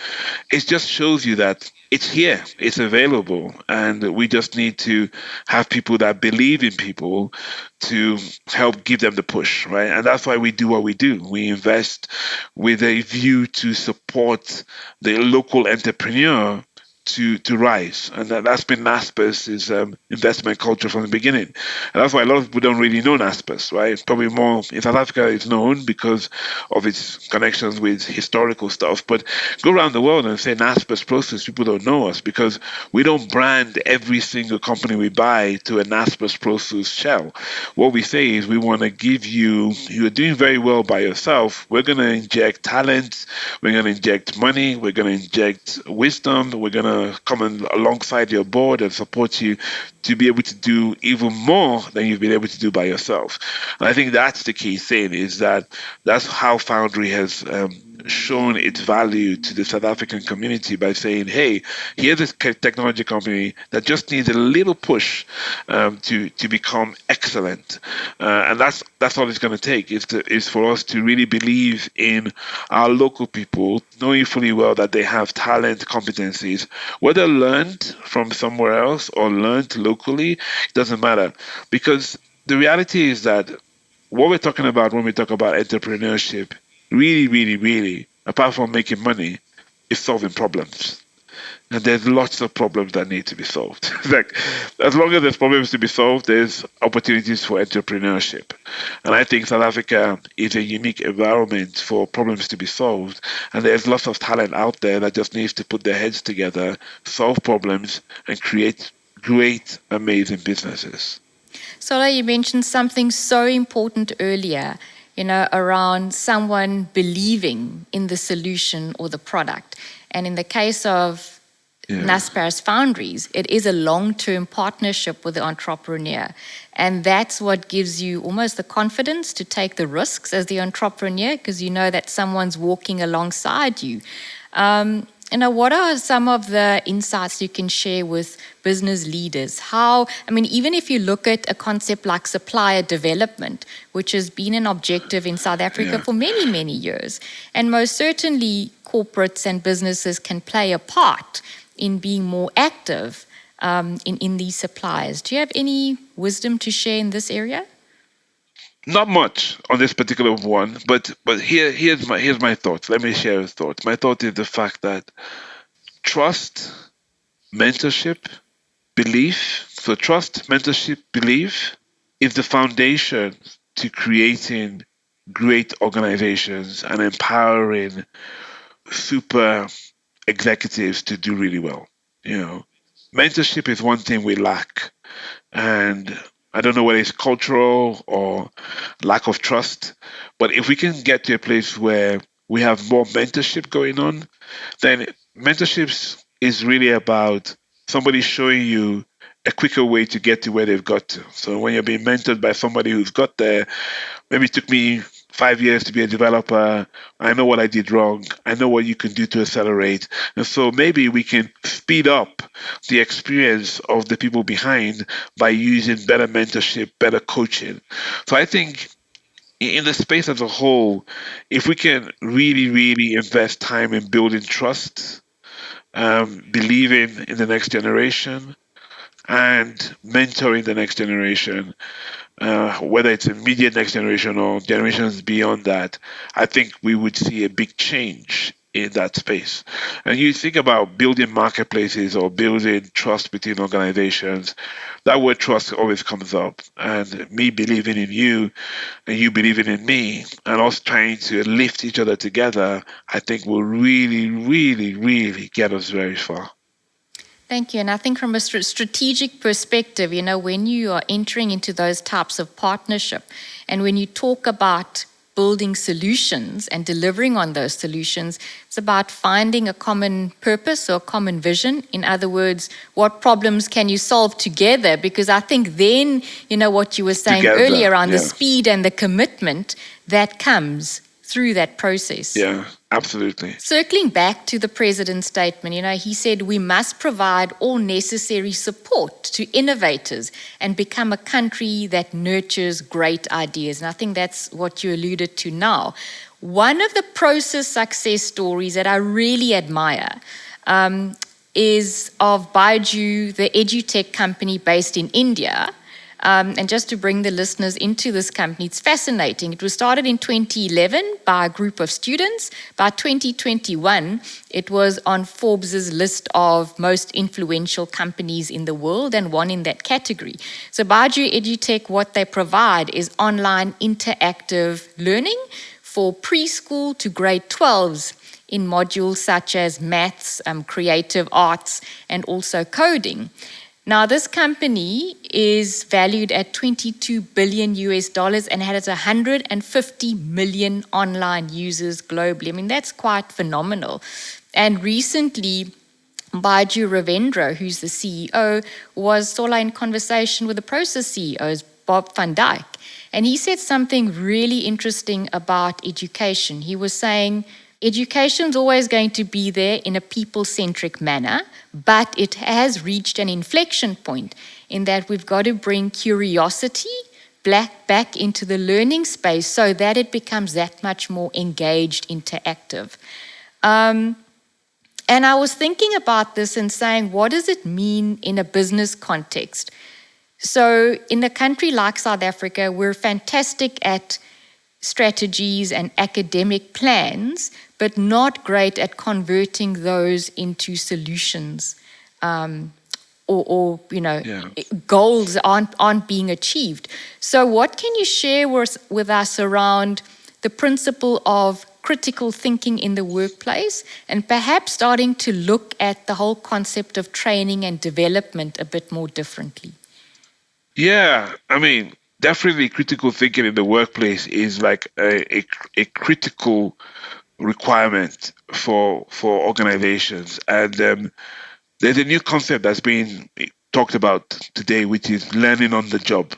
it just shows you that it's here, it's available, and we just need to have people that believe in people to help give them the push, right? And that's why we do what we do. We invest with a view to support the local entrepreneur to rise, and that's been Naspers' investment culture from the beginning, and that's why a lot of people don't really know Naspers, right? Probably more in South Africa, it's known because of its connections with historical stuff, but go around the world and say Naspers Prosus, people don't know us because we don't brand every single company we buy to a Naspers Prosus shell. What we say is we want to give you, you're doing very well by yourself. We're going to inject talent, we're going to inject money, we're going to inject wisdom, we're going to come alongside your board and support you to be able to do even more than you've been able to do by yourself. And I think that's the key thing is that that's how Foundry has shown its value to the South African community by saying, hey, here's this technology company that just needs a little push to become excellent. And that's all it's going to take is for us to really believe in our local people, knowing fully well that they have talent, competencies, whether learned from somewhere else or learned locally, it doesn't matter. Because the reality is that what we're talking about when we talk about entrepreneurship, really, really, really, apart from making money, is solving problems. And there's lots of problems that need to be solved. Like, as long as there's problems to be solved, there's opportunities for entrepreneurship. And I think South Africa is a unique environment for problems to be solved. And there's lots of talent out there that just needs to put their heads together, solve problems, and create great, amazing businesses. Sola, you mentioned something so important earlier, around someone believing in the solution or the product. And in the case of Yeah. Naspers Foundries, it is a long-term partnership with the entrepreneur. And that's what gives you almost the confidence to take the risks as the entrepreneur, because you know that someone's walking alongside you. What are some of the insights you can share with business leaders? Even if you look at a concept like supplier development, which has been an objective in South Africa Yeah. for many, many years, and most certainly corporates and businesses can play a part in being more active in these suppliers. Do you have any wisdom to share in this area? Not much on this particular one, but here's my thoughts. Let me share his thoughts. My thought is the fact that trust, mentorship, belief. So trust, mentorship, belief is the foundation to creating great organizations and empowering super executives to do really well. You know, mentorship is one thing we lack, and I don't know whether it's cultural or lack of trust, but if we can get to a place where we have more mentorship going on, then mentorships is really about somebody showing you a quicker way to get to where they've got to. So when you're being mentored by somebody who's got there, maybe it took me 5 years to be a developer. I know what I did wrong. I know what you can do to accelerate. And so maybe we can speed up the experience of the people behind by using better mentorship, better coaching. So I think in the space as a whole, if we can really, really invest time in building trust, believing in the next generation, and mentoring the next generation, whether it's immediate next generation or generations beyond that, I think we would see a big change in that space. And you think about building marketplaces or building trust between organizations, that word trust always comes up. And me believing in you and you believing in me and us trying to lift each other together, I think will really, really, really get us very far. Thank you. And I think from a strategic perspective, when you are entering into those types of partnership and when you talk about building solutions and delivering on those solutions, it's about finding a common purpose or a common vision. In other words, what problems can you solve together? Because I think then, what you were saying Together, earlier around the yeah. speed and the commitment that comes through that process. Yeah, absolutely. Circling back to the president's statement, he said we must provide all necessary support to innovators and become a country that nurtures great ideas. And I think that's what you alluded to now. One of the Prosus success stories that I really admire is of Baiju, the edutech company based in India. And just to bring the listeners into this company, it's fascinating. It was started in 2011 by a group of students. By 2021, it was on Forbes' list of most influential companies in the world and won in that category. So Baiju EduTech, what they provide is online interactive learning for preschool to grade 12s in modules such as maths, creative arts, and also coding. Now, this company is valued at 22 billion US dollars and has 150 million online users globally. I mean, that's quite phenomenal. And recently, Baiju Ravendra, who's the CEO, was Sola in conversation with the Prosus CEOs, Bob van Dijk. And he said something really interesting about education. He was saying, education's always going to be there in a people-centric manner, but it has reached an inflection point in that we've got to bring curiosity back into the learning space so that it becomes that much more engaged, interactive. And I was thinking about this and saying, what does it mean in a business context? So in a country like South Africa, we're fantastic at strategies and academic plans, but not great at converting those into solutions. Goals aren't being achieved. So what can you share with us around the principle of critical thinking in the workplace and perhaps starting to look at the whole concept of training and development a bit more differently? Yeah, I mean, definitely critical thinking in the workplace is like a critical requirement for organizations. And there's a new concept that's being talked about today, which is learning on the job.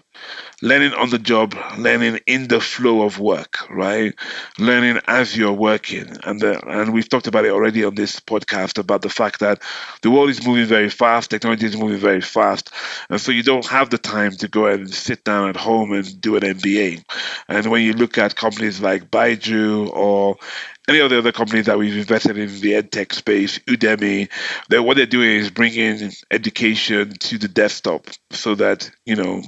Learning on the job, learning in the flow of work, right? Learning as you're working, and we've talked about it already on this podcast about the fact that the world is moving very fast, technology is moving very fast, and so you don't have the time to go and sit down at home and do an MBA. And when you look at companies like Baiju or any of the other companies that we've invested in the edtech space, Udemy, what they're doing is bringing education to the desktop so that,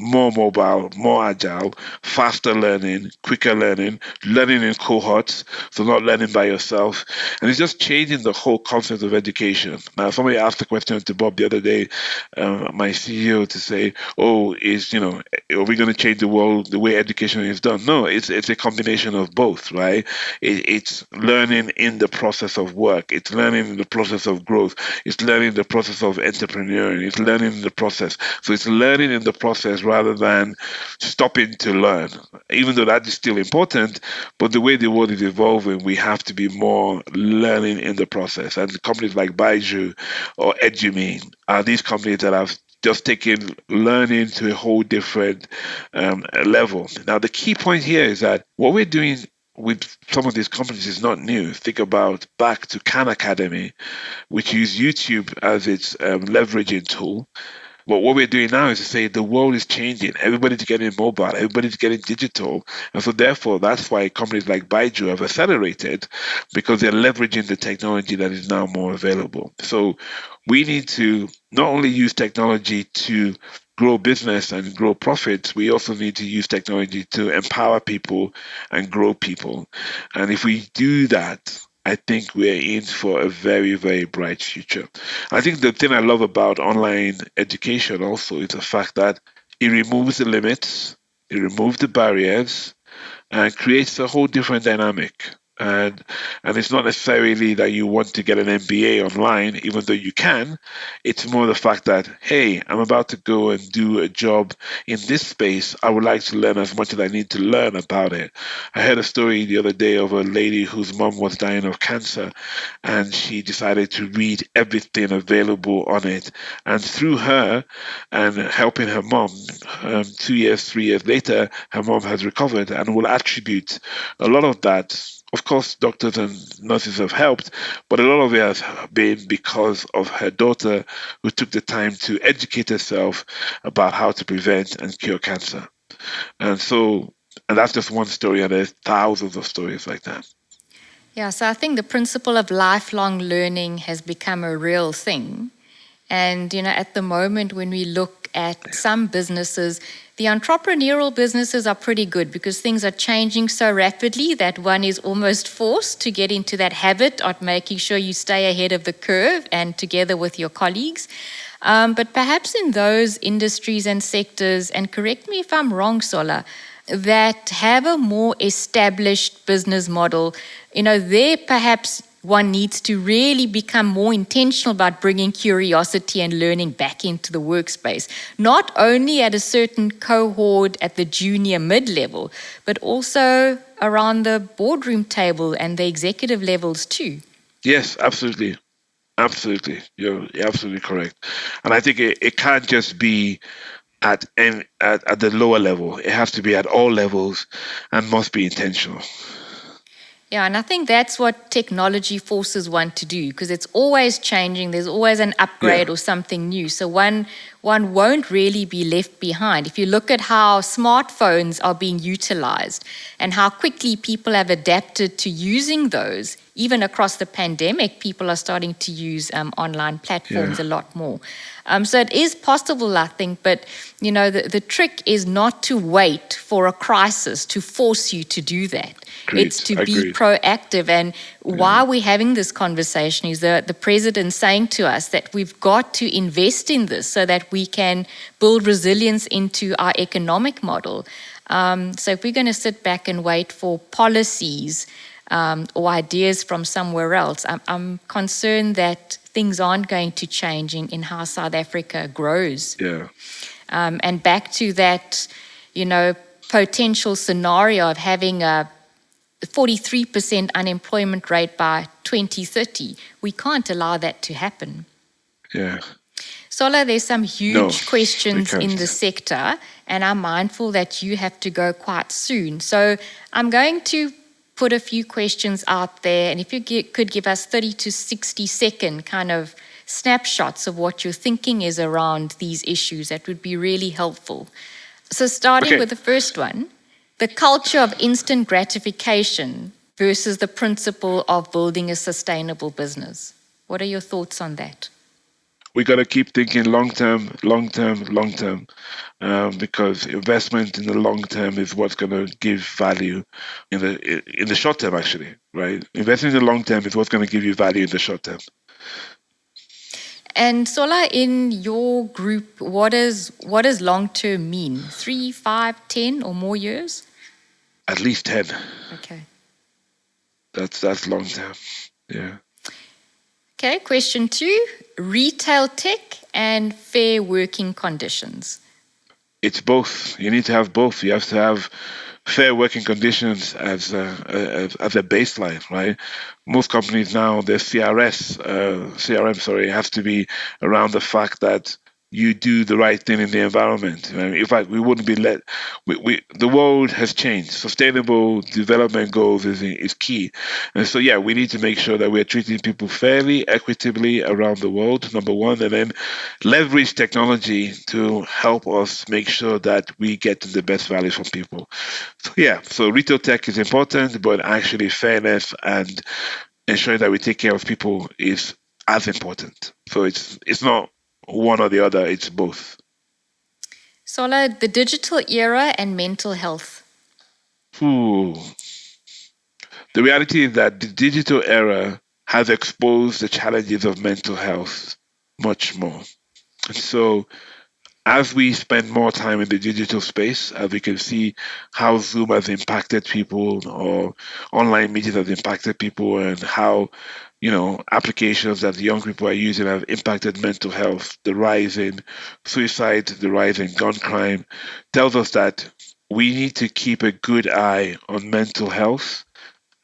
more mobile, more agile, faster learning, quicker learning, learning in cohorts, so not learning by yourself. And it's just changing the whole concept of education. Now, somebody asked a question to Bob the other day, my CEO, to say, oh, are we going to change the world, the way education is done? No, it's a combination of both, right? It's learning in the process of work. It's learning in the process of growth. It's learning in the process of entrepreneuring. It's learning in the process. So it's learning in the process rather than stopping to learn, even though that is still important. But the way the world is evolving, we have to be more learning in the process. And companies like Baiju or Edumi are these companies that have just taking learning to a whole different level. Now, the key point here is that what we're doing with some of these companies is not new. Think about back to Khan Academy, which use YouTube as its leveraging tool. But what we're doing now is to say the world is changing. Everybody's getting mobile. Everybody's getting digital. And so therefore, that's why companies like Baiju have accelerated because they're leveraging the technology that is now more available. So we need to not only use technology to grow business and grow profits, we also need to use technology to empower people and grow people. And if we do that, I think we're in for a very, very bright future. I think the thing I love about online education also is the fact that it removes the limits, it removes the barriers, and creates a whole different dynamic. And it's not necessarily that you want to get an MBA online, even though you can. It's more the fact that, hey, I'm about to go and do a job in this space. I would like to learn as much as I need to learn about it. I heard a story the other day of a lady whose mom was dying of cancer, and she decided to read everything available on it. And through her and helping her mom, 2 years, 3 years later, her mom has recovered and will attribute a lot of that. Of course, doctors and nurses have helped, but a lot of it has been because of her daughter who took the time to educate herself about how to prevent and cure cancer. And so, and that's just one story, and there's thousands of stories like that. Yeah, so I think the principle of lifelong learning has become a real thing. And, at the moment when we look at some businesses, the entrepreneurial businesses are pretty good because things are changing so rapidly that one is almost forced to get into that habit of making sure you stay ahead of the curve and together with your colleagues. But perhaps in those industries and sectors, and correct me if I'm wrong, Sola, that have a more established business model, there perhaps one needs to really become more intentional about bringing curiosity and learning back into the workspace, not only at a certain cohort at the junior mid-level, but also around the boardroom table and the executive levels too. Yes, absolutely. Absolutely. You're absolutely correct. And I think it can't just be at the lower level. It has to be at all levels and must be intentional. Yeah, and I think that's what technology forces one to do because it's always changing. There's always an Yeah. upgrade or something new. So one won't really be left behind. If you look at how smartphones are being utilized and how quickly people have adapted to using those, even across the pandemic, people are starting to use online Yeah. platforms a lot more. So it is possible, I think, but the trick is not to wait for a crisis to force you to do that. Agreed. It's to be Agreed. proactive. And Yeah. why we're having this conversation is the president saying to us that we've got to invest in this so that we can build resilience into our economic model. So if we're going to sit back and wait for policies or ideas from somewhere else, I'm concerned that things aren't going to change in how South Africa grows. Yeah. And back to that, potential scenario of having a 43% unemployment rate by 2030. We can't allow that to happen. Yeah. Sola, there's some No, huge we questions in the can't. sector, and I'm mindful that you have to go quite soon. So I'm going to put a few questions out there, and if you could give us 30 to 60-second kind of snapshots of what your thinking is around these issues, that would be really helpful. So starting Okay. with the first one, the culture of instant gratification versus the principle of building a sustainable business. What are your thoughts on that? We got to keep thinking long term, long term, long term, because investment in the long term is what's going to give value in the short term. Actually, right? Investing in the long term is what's going to give you value in the short term. And Sola, in your group, what does long term mean? 3, 5, 10, or more years? At least 10. Okay. That's long term. Yeah. Okay, question 2, retail tech and fair working conditions. It's both. You need to have both. You have to have fair working conditions as a baseline, right? Most companies now, their CRM, sorry, has to be around the fact that you do the right thing in the environment. In fact, we wouldn't be let. The world has changed. Sustainable development goals is key, and so yeah, we need to make sure that we're treating people fairly, equitably around the world. Number one, and then leverage technology to help us make sure that we get the best value from people. So yeah, so retail tech is important, but actually fairness and ensuring that we take care of people is as important. So it's not one or the other, it's both. Sola, the digital era and mental health. Ooh, The reality is that the digital era has exposed the challenges of mental health much more. And so as we spend more time in the digital space, as we can see how Zoom has impacted people or online meetings has impacted people and how, applications that young people are using have impacted mental health, the rise in suicide, the rise in gun crime, tells us that we need to keep a good eye on mental health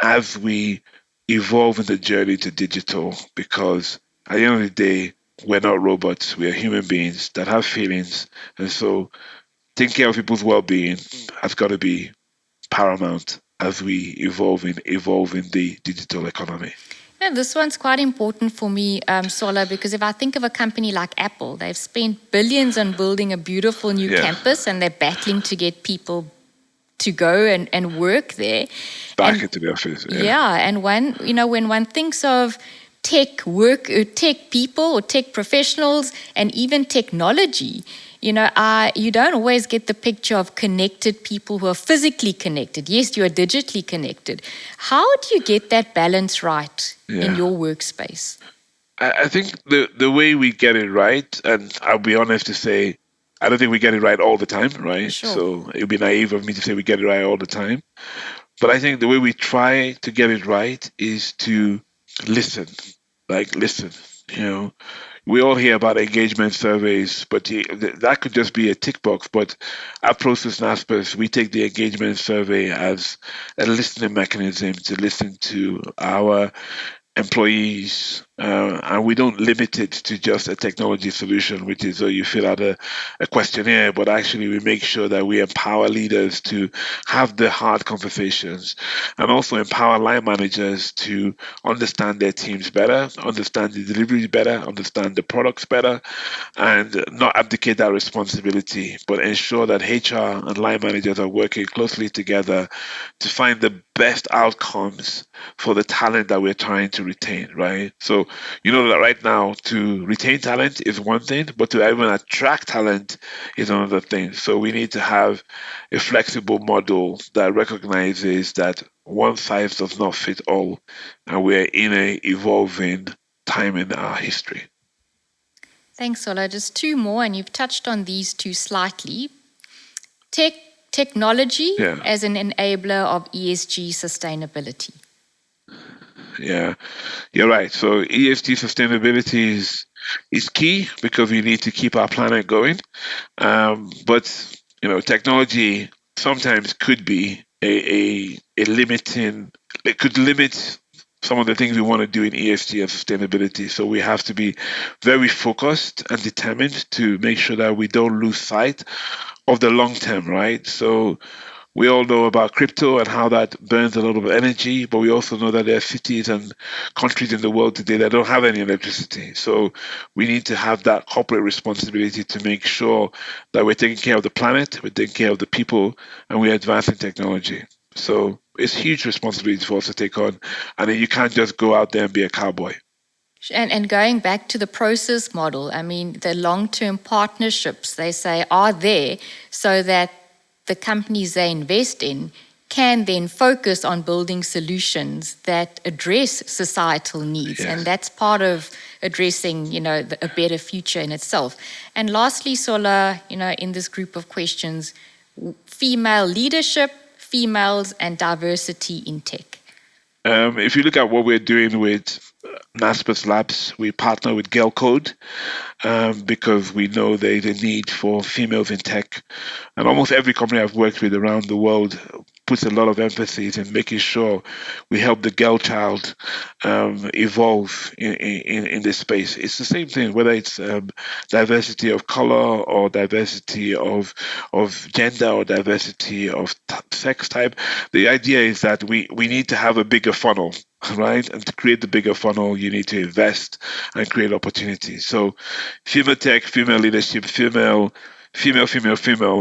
as we evolve in the journey to digital, because at the end of the day, we're not robots. We are human beings that have feelings. And so taking care of people's well being has got to be paramount as we evolve in the digital economy. Yeah, this one's quite important for me, Sola, because if I think of a company like Apple, they've spent billions on building a beautiful new Yeah. campus and they're battling to get people to go and work there. Back And into the office. yeah, and when one thinks of tech people or tech professionals and even technology, you don't always get the picture of connected people who are physically connected. Yes, you are digitally connected. How do you get that balance right in Yeah. your workspace? I think the way we get it right, and I'll be honest to say, I don't think we get it right all the time, right? Sure. So it would be naive of me to say we get it right all the time. But I think the way we try to get it right is to listen. Like, listen, you know, we all hear about engagement surveys, but that could just be a tick box. But at Prosus Naspers, we take the engagement survey as a listening mechanism to listen to our employees, and we don't limit it to just a technology solution, which is you fill out a questionnaire, but actually we make sure that we empower leaders to have the hard conversations and also empower line managers to understand their teams better, understand the delivery better, understand the products better, and not abdicate that responsibility, but ensure that HR and line managers are working closely together to find the best outcomes for the talent that we're trying to retain, right? So, you know that right now to retain talent is one thing, but to even attract talent is another thing. So, we need to have a flexible model that recognizes that one size does not fit all, and we're in a evolving time in our history. Thanks, Sola. Just two more, and you've touched on these two slightly. Technology Yeah. as an enabler of ESG sustainability. Yeah, you're right. So ESG sustainability is key because we need to keep our planet going. But technology sometimes could be a limiting. It could limit some of the things we want to do in ESG and sustainability. So we have to be very focused and determined to make sure that we don't lose sight of the long term, right? So we all know about crypto and how that burns a lot of energy, but we also know that there are cities and countries in the world today that don't have any electricity. So we need to have that corporate responsibility to make sure that we're taking care of the planet, we're taking care of the people, and we're advancing technology. So it's huge responsibility for us to take on, and then you can't just go out there and be a cowboy. And going back to the process model, I mean, the long-term partnerships, they say, are there so that the companies they invest in can then focus on building solutions that address societal needs. Yes. And that's part of addressing, a better future in itself. And lastly, Sola, in this group of questions, female leadership, females, and diversity in tech. If you look at what we're doing with Naspers Labs, we partner with Girl Code because we know there's a need for females in tech. And almost every company I've worked with around the world puts a lot of emphasis in making sure we help the girl child evolve in this space. It's the same thing, whether it's diversity of color or diversity of gender or diversity of sex type. The idea is that we need to have a bigger funnel, right? And to create the bigger funnel, you need to invest and create opportunities. So female tech, female leadership, female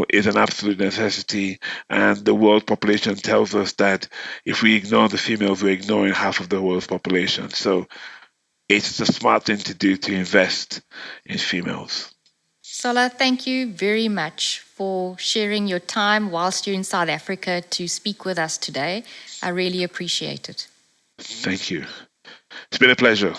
is an absolute necessity. And the world population tells us that if we ignore the females, we're ignoring half of the world's population. So it's the smart thing to do to invest in females. Sola, thank you very much for sharing your time whilst you're in South Africa to speak with us today. I really appreciate it. Thank you. It's been a pleasure.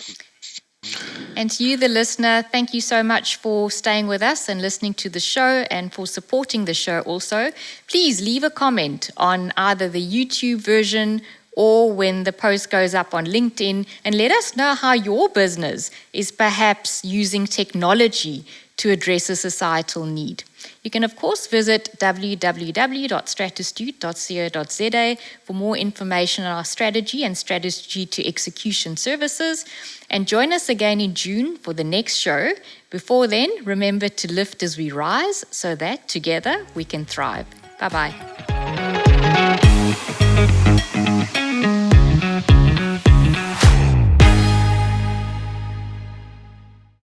And to you, the listener, thank you so much for staying with us and listening to the show and for supporting the show also. Please leave a comment on either the YouTube version or when the post goes up on LinkedIn and let us know how your business is perhaps using technology to address a societal need. You can, of course, visit www.stratistute.co.za for more information on our strategy and strategy to execution services. And join us again in June for the next show. Before then, remember to lift as we rise so that together we can thrive. Bye-bye.